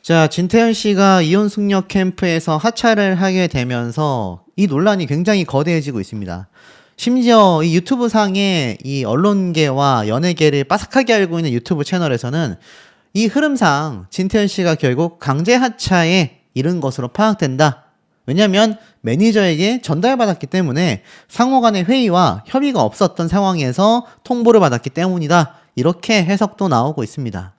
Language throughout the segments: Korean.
자, 진태현 씨가 이혼숙녀 캠프에서 하차를 하게 되면서 이 논란이 굉장히 거대해지고 있습니다. 심지어 이 유튜브 상에 이 언론계와 연예계를 빠삭하게 알고 있는 유튜브 채널에서는 이 흐름상 진태현 씨가 결국 강제 하차에 이른 것으로 파악된다. 왜냐하면 매니저에게 전달받았기 때문에 상호 간의 회의와 협의가 없었던 상황에서 통보를 받았기 때문이다. 이렇게 해석도 나오고 있습니다.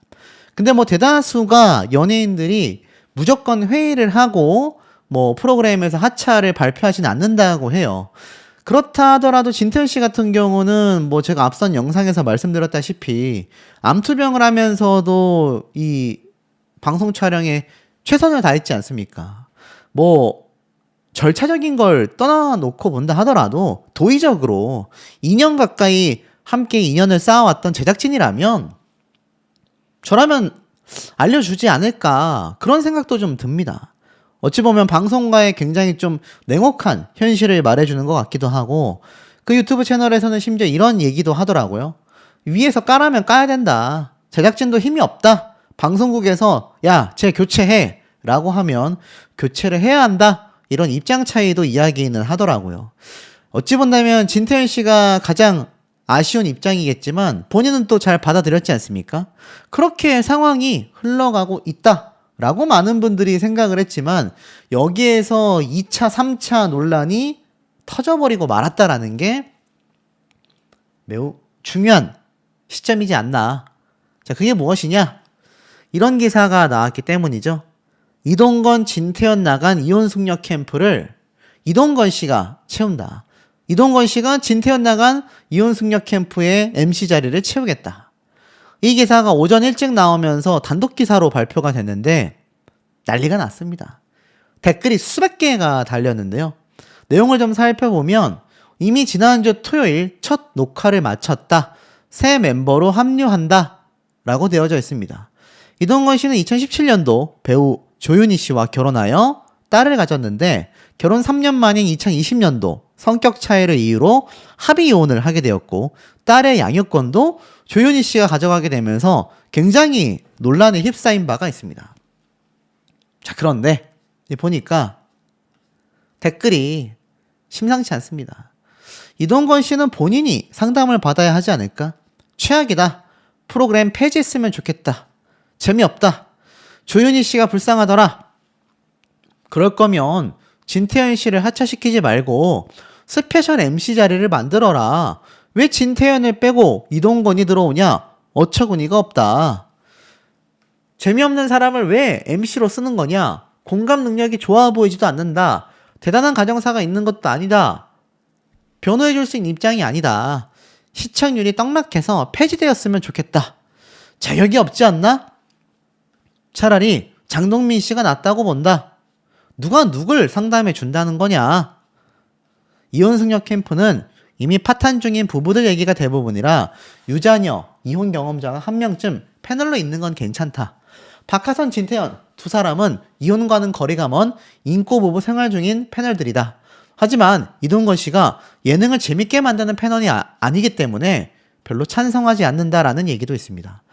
근데 뭐 대다수가 연예인들이 무조건 회의를 하고 뭐 프로그램에서 하차를 발표하진 않는다고 해요. 그렇다 하더라도 진태현 씨 같은 경우는 뭐 제가 앞선 영상에서 말씀드렸다시피 암투병을 하면서도 이 방송 촬영에 최선을 다했지 않습니까? 뭐 절차적인 걸 떠나놓고 본다 하더라도 도의적으로 2년 가까이 함께 인연을 쌓아왔던 제작진이라면 저라면 알려주지 않을까 그런 생각도 좀 듭니다. 어찌 보면 방송가에 굉장히 좀 냉혹한 현실을 말해주는 것 같기도 하고 그 유튜브 채널에서는 심지어 이런 얘기도 하더라고요. 위에서 까라면 까야 된다. 제작진도 힘이 없다. 방송국에서 야, 쟤 교체해 라고 하면 교체를 해야 한다. 이런 입장 차이도 이야기는 하더라고요. 어찌 본다면 진태현 씨가 가장 아쉬운 입장이겠지만 본인은 또 잘 받아들였지 않습니까? 그렇게 상황이 흘러가고 있다라고 많은 분들이 생각을 했지만 여기에서 2차, 3차 논란이 터져버리고 말았다라는 게 매우 중요한 시점이지 않나. 자, 그게 무엇이냐? 이런 기사가 나왔기 때문이죠. 이동건, 진태현 나간 이혼숙녀 캠프를 이동건 씨가 채운다. 이동건 씨가 진태현 나간 이혼숙녀 캠프의 MC 자리를 채우겠다. 이 기사가 오전 일찍 나오면서 단독 기사로 발표가 됐는데 난리가 났습니다. 댓글이 수백 개가 달렸는데요. 내용을 좀 살펴보면 이미 지난주 토요일 첫 녹화를 마쳤다. 새 멤버로 합류한다. 라고 되어져 있습니다. 이동건 씨는 2017년도 배우 조윤희 씨와 결혼하여 딸을 가졌는데 결혼 3년 만인 2020년도 성격 차이를 이유로 합의 이혼을 하게 되었고 딸의 양육권도 조윤희 씨가 가져가게 되면서 굉장히 논란에 휩싸인 바가 있습니다. 자, 그런데 보니까 댓글이 심상치 않습니다. 이동건 씨는 본인이 상담을 받아야 하지 않을까? 최악이다. 프로그램 폐지했으면 좋겠다. 재미없다. 조윤희 씨가 불쌍하더라. 그럴 거면 진태현 씨를 하차시키지 말고 스페셜 MC 자리를 만들어라. 왜 진태현을 빼고 이동건이 들어오냐? 어처구니가 없다. 재미없는 사람을 왜 MC로 쓰는 거냐? 공감 능력이 좋아 보이지도 않는다. 대단한 가정사가 있는 것도 아니다. 변호해줄 수 있는 입장이 아니다. 시청률이 떡락해서 폐지되었으면 좋겠다. 자격이 없지 않나? 차라리 장동민 씨가 낫다고 본다. 누가 누굴 상담해 준다는 거냐? 이혼숙녀 캠프는 이미 파탄 중인 부부들 얘기가 대부분이라 유자녀, 이혼 경험자가 한 명쯤 패널로 있는 건 괜찮다. 박하선, 진태현 두 사람은 이혼과는 거리가 먼 인고 부부 생활 중인 패널들이다. 하지만 이동건 씨가 예능을 재밌게 만드는 패널이 아니기 때문에 별로 찬성하지 않는다라는 얘기도 있습니다.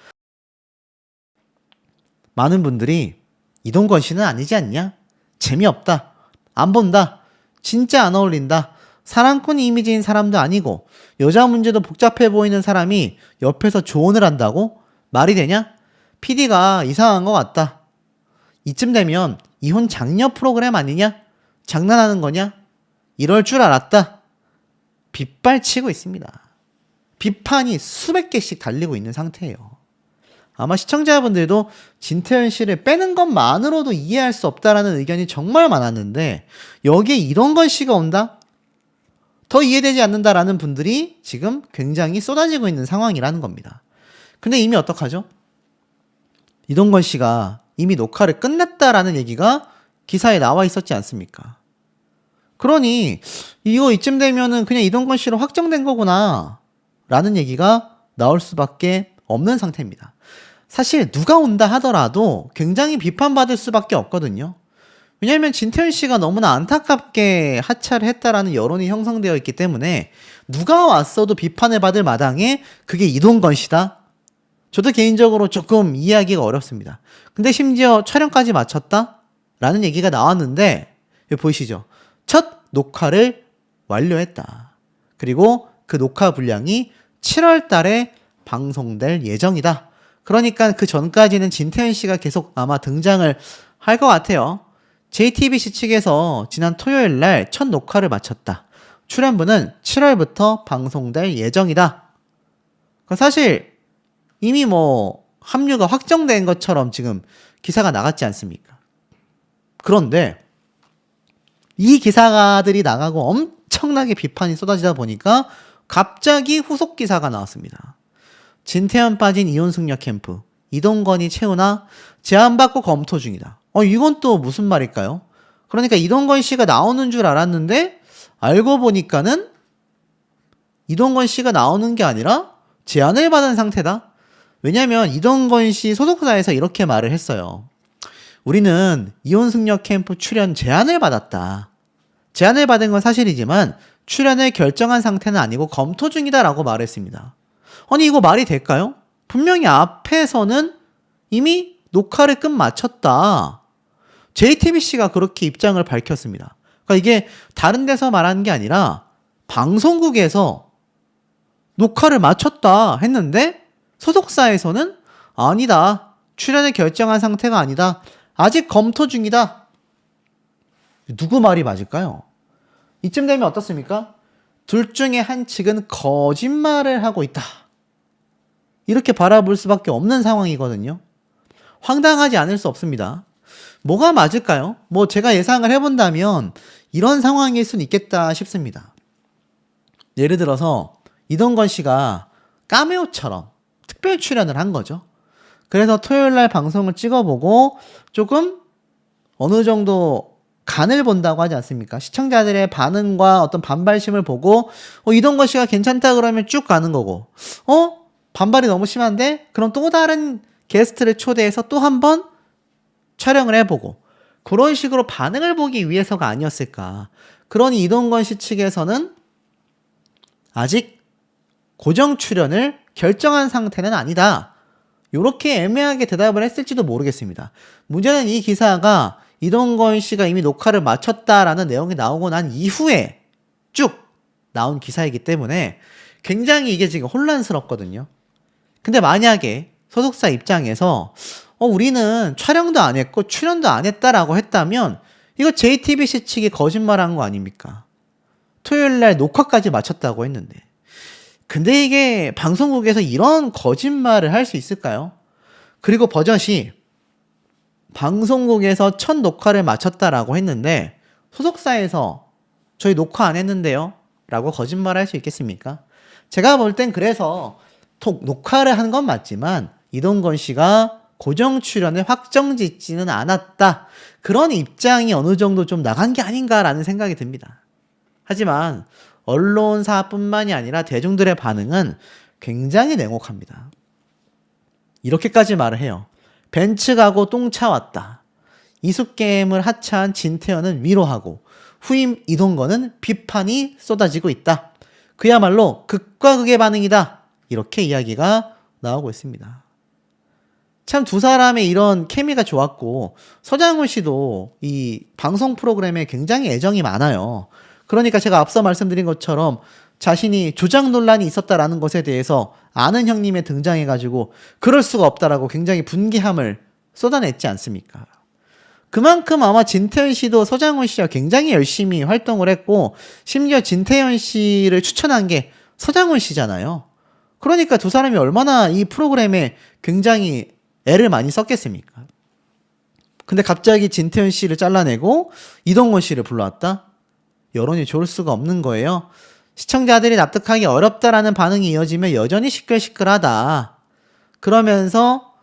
많은 분들이 이동건 씨는 아니지 않냐? 재미없다. 안 본다. 진짜 안 어울린다. 사랑꾼 이미지인 사람도 아니고 여자 문제도 복잡해 보이는 사람이 옆에서 조언을 한다고? 말이 되냐? PD가 이상한 것 같다. 이쯤 되면 이혼 장려 프로그램 아니냐? 장난하는 거냐? 이럴 줄 알았다. 빗발치고 있습니다. 비판이 수백 개씩 달리고 있는 상태예요. 아마 시청자분들도 진태현 씨를 빼는 것만으로도 이해할 수 없다라는 의견이 정말 많았는데 여기에 이동건 씨가 온다? 더 이해되지 않는다라는 분들이 지금 굉장히 쏟아지고 있는 상황이라는 겁니다. 근데 이미 어떡하죠? 이동건 씨가 이미 녹화를 끝냈다라는 얘기가 기사에 나와 있었지 않습니까? 그러니 이거 이쯤 되면은 그냥 이동건 씨로 확정된 거구나 라는 얘기가 나올 수밖에 없는 상태입니다. 사실 누가 온다 하더라도 굉장히 비판받을 수밖에 없거든요. 왜냐하면 진태현 씨가 너무나 안타깝게 하차를 했다라는 여론이 형성되어 있기 때문에 누가 왔어도 비판을 받을 마당에 그게 이동건 씨다? 저도 개인적으로 조금 이해하기가 어렵습니다. 근데 심지어 촬영까지 마쳤다? 라는 얘기가 나왔는데 여기 보이시죠? 첫 녹화를 완료했다. 그리고 그 녹화 분량이 7월 달에 방송될 예정이다. 그러니까 그 전까지는 진태현 씨가 계속 아마 등장을 할 것 같아요. JTBC 측에서 지난 토요일 날 첫 녹화를 마쳤다. 출연분은 7월부터 방송될 예정이다. 사실 이미 뭐 합류가 확정된 것처럼 지금 기사가 나갔지 않습니까? 그런데 이 기사들이 나가고 엄청나게 비판이 쏟아지다 보니까 갑자기 후속 기사가 나왔습니다. 진태현 빠진 이혼승려 캠프, 이동건이 채우나 제안받고 검토 중이다. 이건 또 무슨 말일까요? 그러니까 이동건 씨가 나오는 줄 알았는데 알고 보니까는 이동건 씨가 나오는 게 아니라 제안을 받은 상태다. 왜냐면 이동건 씨 소속사에서 이렇게 말을 했어요. 우리는 이혼승려 캠프 출연 제안을 받았다. 제안을 받은 건 사실이지만 출연을 결정한 상태는 아니고 검토 중이다라고 말했습니다. 아니 이거 말이 될까요? 분명히 앞에서는 이미 녹화를 끝마쳤다. JTBC가 그렇게 입장을 밝혔습니다. 그러니까 이게 다른 데서 말하는 게 아니라 방송국에서 녹화를 마쳤다 했는데 소속사에서는 아니다. 출연을 결정한 상태가 아니다. 아직 검토 중이다. 누구 말이 맞을까요? 이쯤 되면 어떻습니까? 둘 중에 한 측은 거짓말을 하고 있다. 이렇게 바라볼 수밖에 없는 상황이거든요. 황당하지 않을 수 없습니다. 뭐가 맞을까요? 뭐 제가 예상을 해본다면 이런 상황일 수는 있겠다 싶습니다. 예를 들어서 이동건 씨가 카메오처럼 특별 출연을 한 거죠. 그래서 토요일날 방송을 찍어보고 조금 어느 정도 간을 본다고 하지 않습니까? 시청자들의 반응과 어떤 반발심을 보고 이동건 씨가 괜찮다 그러면 쭉 가는 거고 반발이 너무 심한데 그럼 또 다른 게스트를 초대해서 또 한 번 촬영을 해보고 그런 식으로 반응을 보기 위해서가 아니었을까. 그러니 이동건 씨 측에서는 아직 고정 출연을 결정한 상태는 아니다. 이렇게 애매하게 대답을 했을지도 모르겠습니다. 문제는 이 기사가 이동건 씨가 이미 녹화를 마쳤다라는 내용이 나오고 난 이후에 쭉 나온 기사이기 때문에 굉장히 이게 지금 혼란스럽거든요. 근데 만약에 소속사 입장에서 우리는 촬영도 안 했고 출연도 안 했다라고 했다면 이거 JTBC 측이 거짓말한 거 아닙니까? 토요일날 녹화까지 마쳤다고 했는데. 근데 이게 방송국에서 이런 거짓말을 할 수 있을까요? 그리고 버젓이 방송국에서 첫 녹화를 마쳤다라고 했는데 소속사에서 저희 녹화 안 했는데요? 라고 거짓말할 수 있겠습니까? 제가 볼 땐 그래서 녹화를 한 건 맞지만 이동건 씨가 고정 출연을 확정짓지는 않았다. 그런 입장이 어느 정도 좀 나간 게 아닌가라는 생각이 듭니다. 하지만 언론사뿐만이 아니라 대중들의 반응은 굉장히 냉혹합니다. 이렇게까지 말을 해요. 벤츠 가고 똥차 왔다. 이수게임을 하차한 진태현은 위로하고 후임 이동건은 비판이 쏟아지고 있다. 그야말로 극과 극의 반응이다. 이렇게 이야기가 나오고 있습니다. 참 두 사람의 이런 케미가 좋았고 서장훈 씨도 이 방송 프로그램에 굉장히 애정이 많아요. 그러니까 제가 앞서 말씀드린 것처럼 자신이 조작 논란이 있었다라는 것에 대해서 아는 형님의 등장해가지고 그럴 수가 없다라고 굉장히 분개함을 쏟아냈지 않습니까? 그만큼 아마 진태현 씨도 서장훈 씨와 굉장히 열심히 활동을 했고 심지어 진태현 씨를 추천한 게 서장훈 씨잖아요. 그러니까 두 사람이 얼마나 이 프로그램에 굉장히 애를 많이 썼겠습니까? 근데 갑자기 진태현 씨를 잘라내고 이동건 씨를 불러왔다? 여론이 좋을 수가 없는 거예요. 시청자들이 납득하기 어렵다라는 반응이 이어지면 여전히 시끌시끌하다. 그러면서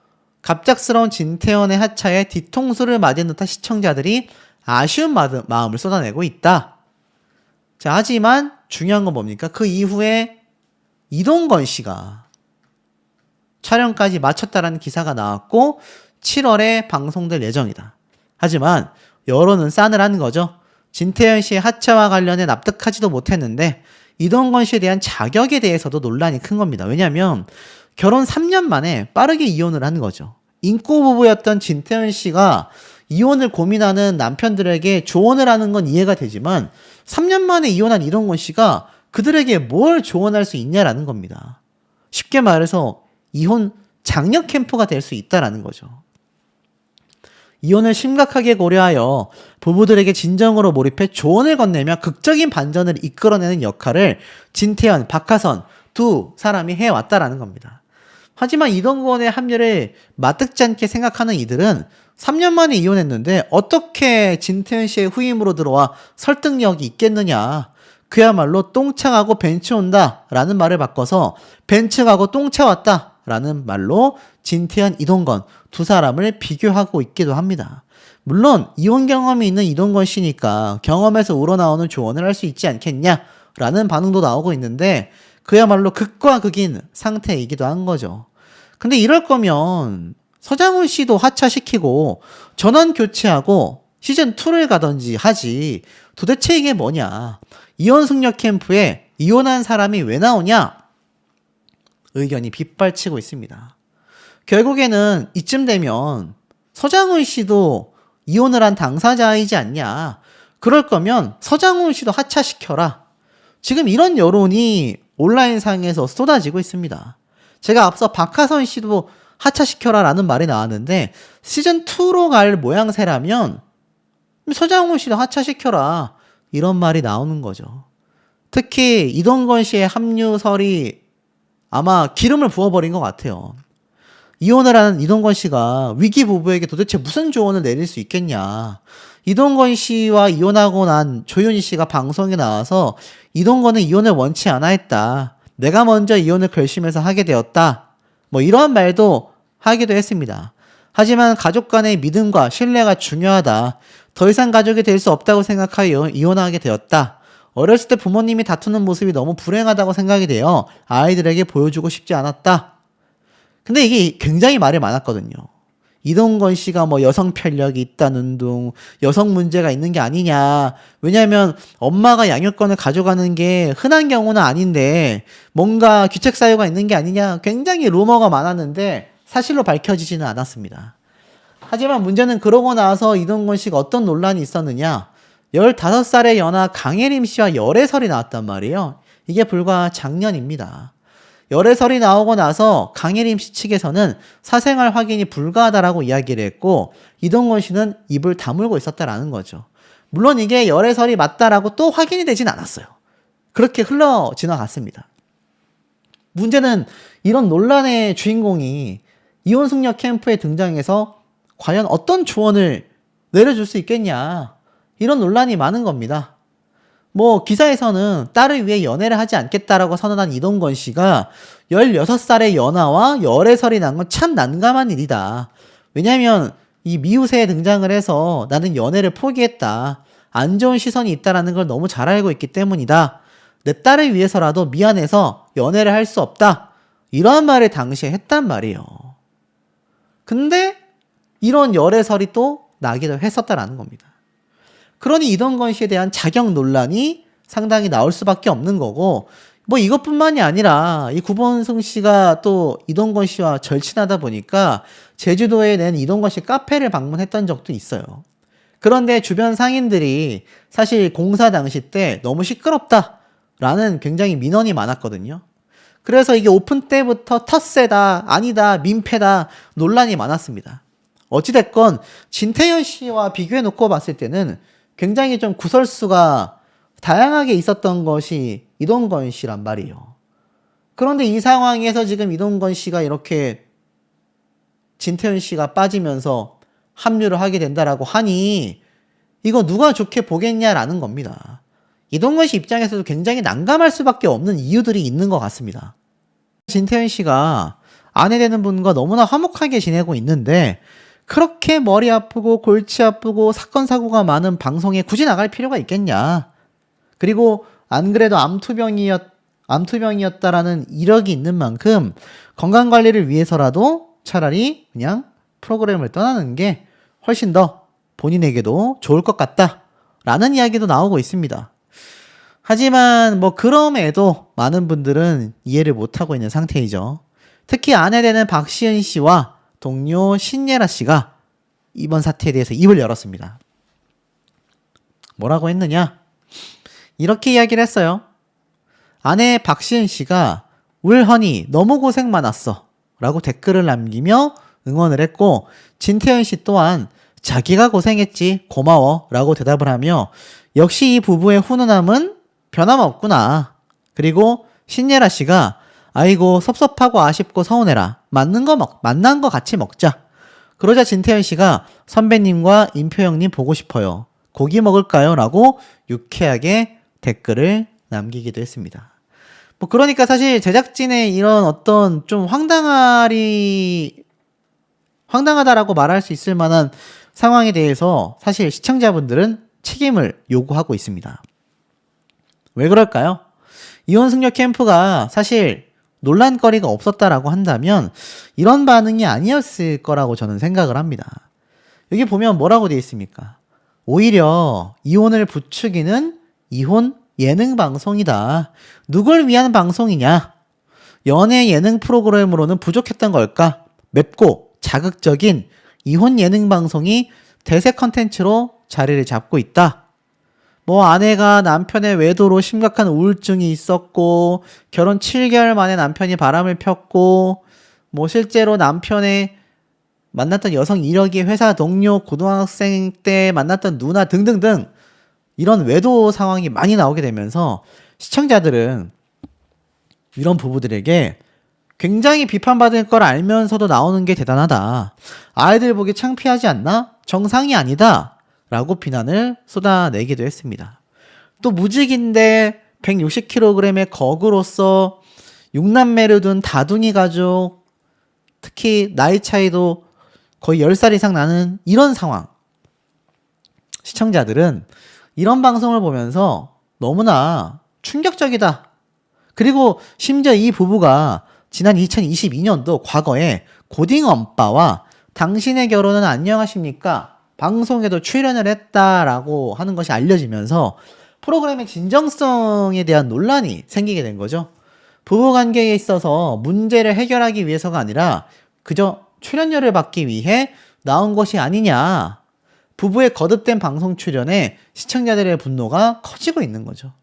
갑작스러운 진태현의 하차에 뒤통수를 맞은 듯한 시청자들이 아쉬운 마음을 쏟아내고 있다. 자, 하지만 중요한 건 뭡니까? 그 이후에 이동건 씨가 촬영까지 마쳤다라는 기사가 나왔고 7월에 방송될 예정이다. 하지만 여론은 싸늘한 거죠. 진태현 씨의 하차와 관련해 납득하지도 못했는데 이동건 씨에 대한 자격에 대해서도 논란이 큰 겁니다. 왜냐하면 결혼 3년 만에 빠르게 이혼을 하는 거죠. 인고 부부였던 진태현 씨가 이혼을 고민하는 남편들에게 조언을 하는 건 이해가 되지만 3년 만에 이혼한 이동건 씨가 그들에게 뭘 조언할 수 있냐라는 겁니다. 쉽게 말해서 이혼 장려 캠프가 될 수 있다라는 거죠. 이혼을 심각하게 고려하여 부부들에게 진정으로 몰입해 조언을 건네며 극적인 반전을 이끌어내는 역할을 진태현, 박하선 두 사람이 해왔다라는 겁니다. 하지만 이동건의 합류를 마뜩지 않게 생각하는 이들은 3년 만에 이혼했는데 어떻게 진태현 씨의 후임으로 들어와 설득력이 있겠느냐. 그야말로 똥차 가고 벤츠 온다 라는 말을 바꿔서 벤츠 가고 똥차 왔다 라는 말로 진태현, 이동건 두 사람을 비교하고 있기도 합니다. 물론 이혼 경험이 있는 이동건 씨니까 경험에서 우러나오는 조언을 할 수 있지 않겠냐 라는 반응도 나오고 있는데 그야말로 극과 극인 상태이기도 한 거죠. 근데 이럴 거면 서장훈 씨도 하차시키고 전원 교체하고 시즌2를 가든지 하지. 도대체 이게 뭐냐. 이혼 숙녀 캠프에 이혼한 사람이 왜 나오냐? 의견이 빗발치고 있습니다. 결국에는 이쯤 되면 서장훈 씨도 이혼을 한 당사자이지 않냐. 그럴 거면 서장훈 씨도 하차시켜라. 지금 이런 여론이 온라인상에서 쏟아지고 있습니다. 제가 앞서 박하선 씨도 하차시켜라 라는 말이 나왔는데 시즌2로 갈 모양새라면 서장훈 씨도 하차시켜라 이런 말이 나오는 거죠. 특히 이동건 씨의 합류설이 아마 기름을 부어버린 것 같아요. 이혼을 한 이동건 씨가 위기 부부에게 도대체 무슨 조언을 내릴 수 있겠냐. 이동건 씨와 이혼하고 난 조윤희 씨가 방송에 나와서 이동건은 이혼을 원치 않아 했다. 내가 먼저 이혼을 결심해서 하게 되었다. 뭐 이러한 말도 하기도 했습니다. 하지만 가족 간의 믿음과 신뢰가 중요하다. 더 이상 가족이 될 수 없다고 생각하여 이혼하게 되었다. 어렸을 때 부모님이 다투는 모습이 너무 불행하다고 생각이 되어 아이들에게 보여주고 싶지 않았다. 근데 이게 굉장히 말이 많았거든요. 이동건 씨가 뭐 여성 편력이 있다는 둥, 여성 문제가 있는 게 아니냐. 왜냐하면 엄마가 양육권을 가져가는 게 흔한 경우는 아닌데 뭔가 귀책 사유가 있는 게 아니냐. 굉장히 루머가 많았는데 사실로 밝혀지지는 않았습니다. 하지만 문제는 그러고 나서 이동건 씨가 어떤 논란이 있었느냐. 15살의 연하 강혜림 씨와 열애설이 나왔단 말이에요. 이게 불과 작년입니다. 열애설이 나오고 나서 강혜림 씨 측에서는 사생활 확인이 불가하다라고 이야기를 했고 이동건 씨는 입을 다물고 있었다라는 거죠. 물론 이게 열애설이 맞다라고 또 확인이 되진 않았어요. 그렇게 흘러 지나갔습니다. 문제는 이런 논란의 주인공이 이혼 숙녀 캠프에 등장해서 과연 어떤 조언을 내려줄 수 있겠냐. 이런 논란이 많은 겁니다. 뭐 기사에서는 딸을 위해 연애를 하지 않겠다라고 선언한 이동건 씨가 16살의 연하와 열애설이 난 건 참 난감한 일이다. 왜냐하면 이 미우새에 등장을 해서 나는 연애를 포기했다. 안 좋은 시선이 있다라는 걸 너무 잘 알고 있기 때문이다. 내 딸을 위해서라도 미안해서 연애를 할 수 없다. 이러한 말을 당시에 했단 말이에요. 근데 이런 열애설이 또 나기도 했었다라는 겁니다. 그러니 이동건 씨에 대한 자격 논란이 상당히 나올 수밖에 없는 거고 뭐 이것뿐만이 아니라 이 구본승 씨가 또 이동건 씨와 절친하다 보니까 제주도에 낸 이동건 씨 카페를 방문했던 적도 있어요. 그런데 주변 상인들이 사실 공사 당시 때 너무 시끄럽다라는 굉장히 민원이 많았거든요. 그래서 이게 오픈 때부터 텃세다, 아니다, 민폐다 논란이 많았습니다. 어찌됐건 진태현 씨와 비교해놓고 봤을 때는 굉장히 좀 구설수가 다양하게 있었던 것이 이동건 씨란 말이에요. 그런데 이 상황에서 지금 이동건 씨가 이렇게 진태현 씨가 빠지면서 합류를 하게 된다라고 하니 이거 누가 좋게 보겠냐라는 겁니다. 이동건 씨 입장에서도 굉장히 난감할 수밖에 없는 이유들이 있는 것 같습니다. 진태현 씨가 아내 되는 분과 너무나 화목하게 지내고 있는데 그렇게 머리 아프고 골치 아프고 사건 사고가 많은 방송에 굳이 나갈 필요가 있겠냐. 그리고 안 그래도 암투병이었다라는 이력이 있는 만큼 건강관리를 위해서라도 차라리 그냥 프로그램을 떠나는 게 훨씬 더 본인에게도 좋을 것 같다라는 이야기도 나오고 있습니다. 하지만 뭐 그럼에도 많은 분들은 이해를 못하고 있는 상태이죠. 특히 아내 되는 박시은 씨와 동료 신예라 씨가 이번 사태에 대해서 입을 열었습니다. 뭐라고 했느냐? 이렇게 이야기를 했어요. 아내 박시은 씨가 울허니 너무 고생 많았어 라고 댓글을 남기며 응원을 했고, 진태현 씨 또한 자기가 고생했지 고마워 라고 대답을 하며 역시 이 부부의 훈훈함은 변함없구나. 그리고 신예라 씨가 아이고 섭섭하고 아쉽고 서운해라. 만난 거 같이 먹자. 그러자 진태현 씨가 선배님과 임표영님 보고 싶어요. 고기 먹을까요? 라고 유쾌하게 댓글을 남기기도 했습니다. 뭐 그러니까 사실 제작진의 이런 어떤 좀 황당하다라고 말할 수 있을 만한 상황에 대해서 사실 시청자분들은 책임을 요구하고 있습니다. 왜 그럴까요? 이혼승려 캠프가 사실 논란거리가 없었다라고 한다면 이런 반응이 아니었을 거라고 저는 생각을 합니다. 여기 보면 뭐라고 되어 있습니까? 오히려 이혼을 부추기는 이혼 예능 방송이다. 누굴 위한 방송이냐? 연애 예능 프로그램으로는 부족했던 걸까? 맵고 자극적인 이혼 예능 방송이 대세 컨텐츠로 자리를 잡고 있다. 뭐 아내가 남편의 외도로 심각한 우울증이 있었고, 결혼 7개월 만에 남편이 바람을 폈고, 뭐 실제로 남편의 만났던 여성 이력이 회사 동료, 고등학생 때 만났던 누나 등등등 이런 외도 상황이 많이 나오게 되면서 시청자들은 이런 부부들에게 굉장히 비판받을 걸 알면서도 나오는 게 대단하다. 아이들 보기 창피하지 않나? 정상이 아니다. 라고 비난을 쏟아내기도 했습니다. 또 무직인데 160kg의 거구로서 6남매를 둔 다둥이 가족, 특히 나이 차이도 거의 10살 이상 나는 이런 상황. 시청자들은 이런 방송을 보면서 너무나 충격적이다. 그리고 심지어 이 부부가 지난 2022년도 과거에 고딩엄빠와 당신의 결혼은 안녕하십니까? 방송에도 출연을 했다라고 하는 것이 알려지면서 프로그램의 진정성에 대한 논란이 생기게 된 거죠. 부부관계에 있어서 문제를 해결하기 위해서가 아니라 그저 출연료를 받기 위해 나온 것이 아니냐. 부부의 거듭된 방송 출연에 시청자들의 분노가 커지고 있는 거죠.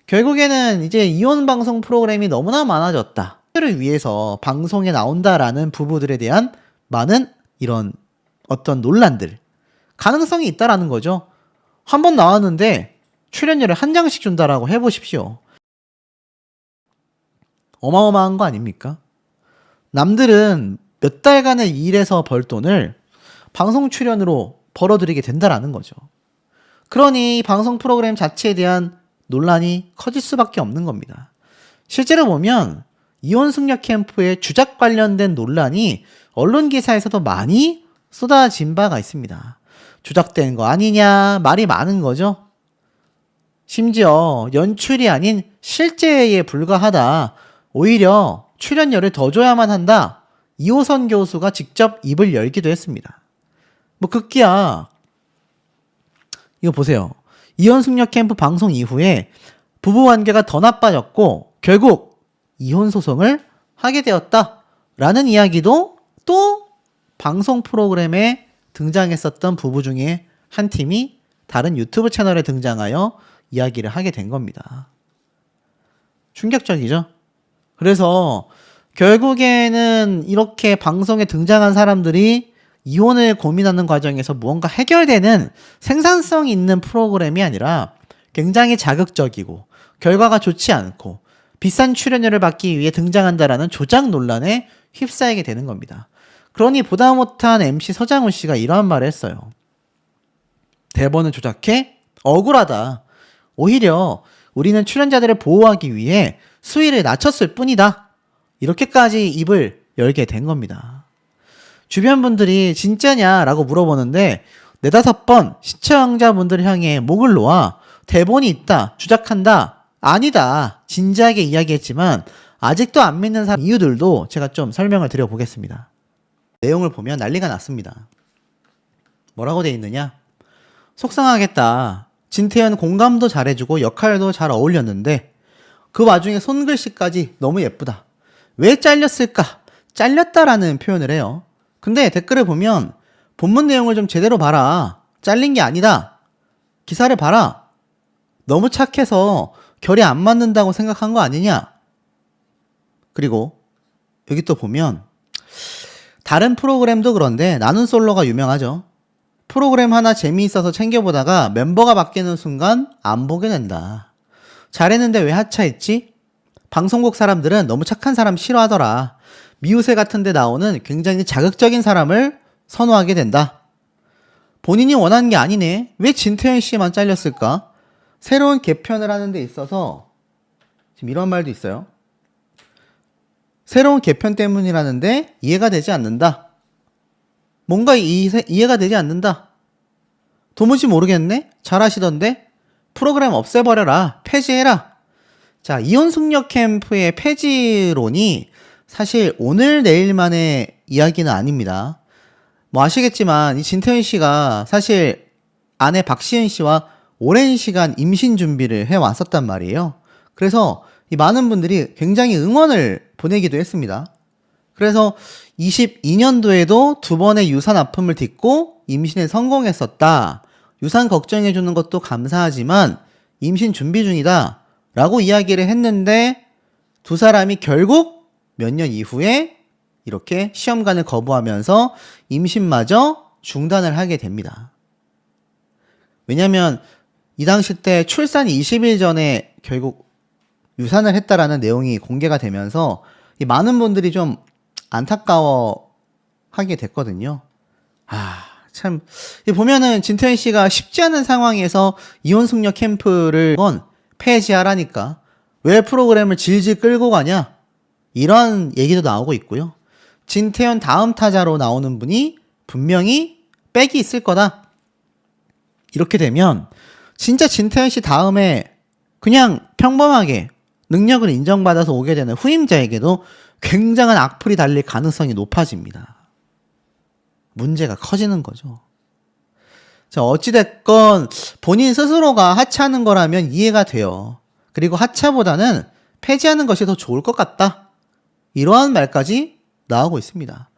결국에는 이제 이혼 방송 프로그램이 너무나 많아졌다. 를 위해서 방송에 나온다라는 부부들에 대한 많은 이런 어떤 논란들, 가능성이 있다라는 거죠. 한 번 나왔는데 출연료를 한 장씩 준다라고 해보십시오. 어마어마한 거 아닙니까? 남들은 몇 달간의 일에서 벌 돈을 방송 출연으로 벌어들이게 된다라는 거죠. 그러니 방송 프로그램 자체에 대한 논란이 커질 수밖에 없는 겁니다. 실제로 보면 이혼승려 캠프의 주작 관련된 논란이 언론 기사에서도 많이 쏟아진 바가 있습니다. 조작된 거 아니냐 말이 많은 거죠. 심지어 연출이 아닌 실제에 불과하다. 오히려 출연료를 더 줘야만 한다. 이호선 교수가 직접 입을 열기도 했습니다. 뭐 급기야 이거 보세요. 이혼승려 캠프 방송 이후에 부부관계가 더 나빠졌고 결국 이혼 소송을 하게 되었다라는 이야기도 또 방송 프로그램에 등장했었던 부부 중에 한 팀이 다른 유튜브 채널에 등장하여 이야기를 하게 된 겁니다. 충격적이죠? 그래서 결국에는 이렇게 방송에 등장한 사람들이 이혼을 고민하는 과정에서 무언가 해결되는 생산성 있는 프로그램이 아니라 굉장히 자극적이고 결과가 좋지 않고 비싼 출연료를 받기 위해 등장한다라는 조작 논란에 휩싸이게 되는 겁니다. 그러니 보다 못한 MC 서장훈 씨가 이러한 말을 했어요. 대본을 조작해? 억울하다. 오히려 우리는 출연자들을 보호하기 위해 수위를 낮췄을 뿐이다. 이렇게까지 입을 열게 된 겁니다. 주변 분들이 진짜냐라고 물어보는데 4-5번 시청자분들을 향해 목을 놓아 대본이 있다, 주작한다, 아니다, 진지하게 이야기했지만 아직도 안 믿는 이유들도 제가 좀 설명을 드려보겠습니다. 내용을 보면 난리가 났습니다. 뭐라고 돼 있느냐? 속상하겠다. 진태현 공감도 잘해주고 역할도 잘 어울렸는데 그 와중에 손글씨까지 너무 예쁘다. 왜 잘렸을까? 잘렸다라는 표현을 해요. 근데 댓글을 보면 본문 내용을 좀 제대로 봐라. 잘린 게 아니다. 기사를 봐라. 너무 착해서 결이 안 맞는다고 생각한 거 아니냐? 그리고 여기 또 보면 다른 프로그램도 그런데 나는 솔로가 유명하죠. 프로그램 하나 재미있어서 챙겨보다가 멤버가 바뀌는 순간 안 보게 된다. 잘했는데 왜 하차했지? 방송국 사람들은 너무 착한 사람 싫어하더라. 미우새 같은 데 나오는 굉장히 자극적인 사람을 선호하게 된다. 본인이 원하는 게 아니네. 왜 진태현 씨만 잘렸을까? 새로운 개편을 하는 데 있어서 지금 이런 말도 있어요. 새로운 개편 때문이라는데 이해가 되지 않는다. 뭔가 이해가 되지 않는다. 도무지 모르겠네? 잘하시던데? 프로그램 없애버려라. 폐지해라. 자, 이혼숙녀 캠프의 폐지론이 사실 오늘 내일만의 이야기는 아닙니다. 뭐 아시겠지만 이 진태현 씨가 사실 아내 박시은 씨와 오랜 시간 임신 준비를 해왔었단 말이에요. 그래서 이 많은 분들이 굉장히 응원을 보내기도 했습니다. 그래서 22년도에도 2번의 유산 아픔을 딛고 임신에 성공했었다. 유산 걱정해주는 것도 감사하지만 임신 준비 중이다 라고 이야기를 했는데 두 사람이 결국 몇 년 이후에 이렇게 시험관을 거부하면서 임신마저 중단을 하게 됩니다. 왜냐면 이 당시 때 출산 20일 전에 결국 유산을 했다라는 내용이 공개가 되면서 많은 분들이 좀 안타까워하게 됐거든요. 참 보면은 진태현 씨가 쉽지 않은 상황에서 이혼숙녀 캠프를 폐지하라니까 왜 프로그램을 질질 끌고 가냐 이런 얘기도 나오고 있고요. 진태현 다음 타자로 나오는 분이 분명히 백이 있을 거다. 이렇게 되면 진짜 진태현 씨 다음에 그냥 평범하게 능력을 인정받아서 오게 되는 후임자에게도 굉장한 악플이 달릴 가능성이 높아집니다. 문제가 커지는 거죠. 자, 어찌됐건 본인 스스로가 하차하는 거라면 이해가 돼요. 그리고 하차보다는 폐지하는 것이 더 좋을 것 같다. 이러한 말까지 나오고 있습니다.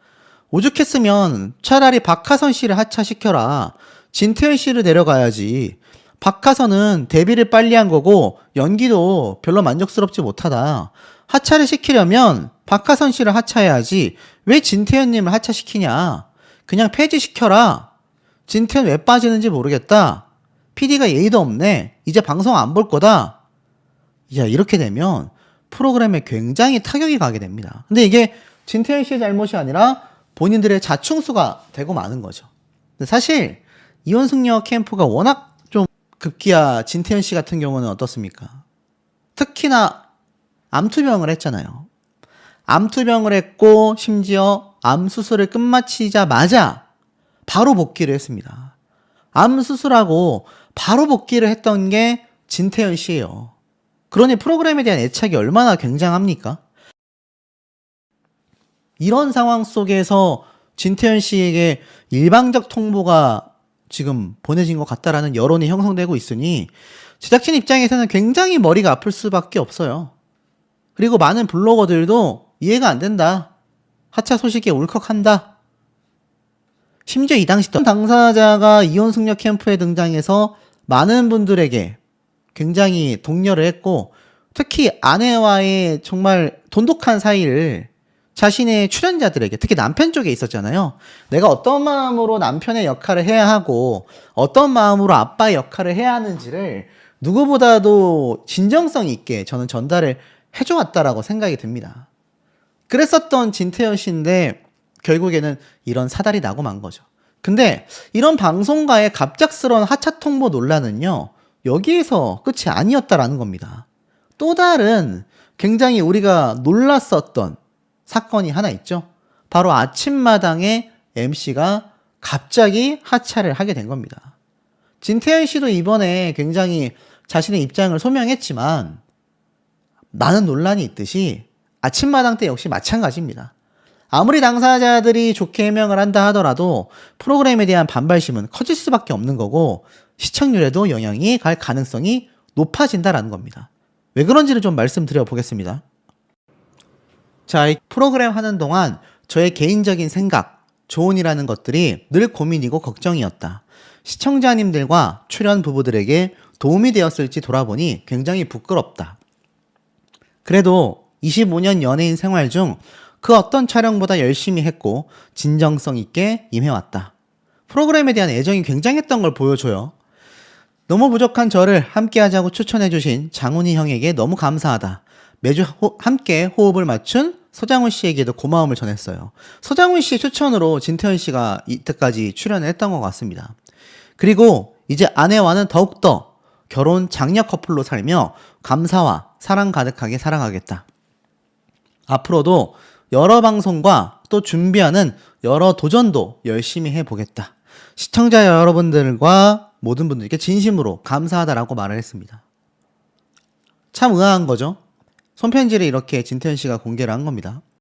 오죽했으면 차라리 박하선 씨를 하차시켜라. 진태현 씨를 데려가야지. 박하선은 데뷔를 빨리 한 거고 연기도 별로 만족스럽지 못하다. 하차를 시키려면 박하선 씨를 하차해야지. 왜 진태현님을 하차시키냐. 그냥 폐지시켜라. 진태현 왜 빠지는지 모르겠다. PD가 예의도 없네. 이제 방송 안 볼 거다. 야, 이렇게 되면 프로그램에 굉장히 타격이 가게 됩니다. 근데 이게 진태현 씨의 잘못이 아니라 본인들의 자충수가 되고 마는 거죠. 근데 사실 이혼숙녀 캠프가 워낙 좀 급기야 진태현 씨 같은 경우는 어떻습니까? 특히나 암투병을 했잖아요. 암투병을 했고 심지어 암 수술을 끝마치자마자 바로 복귀를 했습니다. 암 수술하고 바로 복귀를 했던 게 진태현 씨예요. 그러니 프로그램에 대한 애착이 얼마나 굉장합니까? 이런 상황 속에서 진태현 씨에게 일방적 통보가 지금 보내진 것 같다라는 여론이 형성되고 있으니 제작진 입장에서는 굉장히 머리가 아플 수밖에 없어요. 그리고 많은 블로거들도 이해가 안 된다. 하차 소식에 울컥한다. 심지어 이 당시 당사자가 이혼숙녀 캠프에 등장해서 많은 분들에게 굉장히 독려를 했고 특히 아내와의 정말 돈독한 사이를 자신의 출연자들에게 특히 남편 쪽에 있었잖아요. 내가 어떤 마음으로 남편의 역할을 해야 하고 어떤 마음으로 아빠의 역할을 해야 하는지를 누구보다도 진정성 있게 저는 전달을 해줘왔다라고 생각이 듭니다. 그랬었던 진태현 씨인데 결국에는 이런 사달이 나고 만 거죠. 근데 이런 방송가의 갑작스러운 하차 통보 논란은요. 여기에서 끝이 아니었다라는 겁니다. 또 다른 굉장히 우리가 놀랐었던 사건이 하나 있죠. 바로 아침마당의 MC가 갑자기 하차를 하게 된 겁니다. 진태현 씨도 이번에 굉장히 자신의 입장을 소명했지만 많은 논란이 있듯이 아침마당 때 역시 마찬가지입니다. 아무리 당사자들이 좋게 해명을 한다 하더라도 프로그램에 대한 반발심은 커질 수밖에 없는 거고 시청률에도 영향이 갈 가능성이 높아진다라는 겁니다. 왜 그런지를 좀 말씀드려 보겠습니다. 자, 이 프로그램 하는 동안 저의 개인적인 생각, 조언이라는 것들이 늘 고민이고 걱정이었다. 시청자님들과 출연 부부들에게 도움이 되었을지 돌아보니 굉장히 부끄럽다. 그래도 25년 연예인 생활 중 그 어떤 촬영보다 열심히 했고 진정성 있게 임해왔다. 프로그램에 대한 애정이 굉장했던 걸 보여줘요. 너무 부족한 저를 함께 하자고 추천해주신 장훈이 형에게 너무 감사하다. 매주 함께 호흡을 맞춘 서장훈 씨에게도 고마움을 전했어요. 서장훈 씨 추천으로 진태현 씨가 이때까지 출연을 했던 것 같습니다. 그리고 이제 아내와는 더욱더 결혼 장려 커플로 살며 감사와 사랑 가득하게 살아가겠다. 앞으로도 여러 방송과 또 준비하는 여러 도전도 열심히 해보겠다. 시청자 여러분들과 모든 분들께 진심으로 감사하다라고 말을 했습니다. 참 의아한 거죠. 손편지를 이렇게 진태현 씨가 공개를 한 겁니다.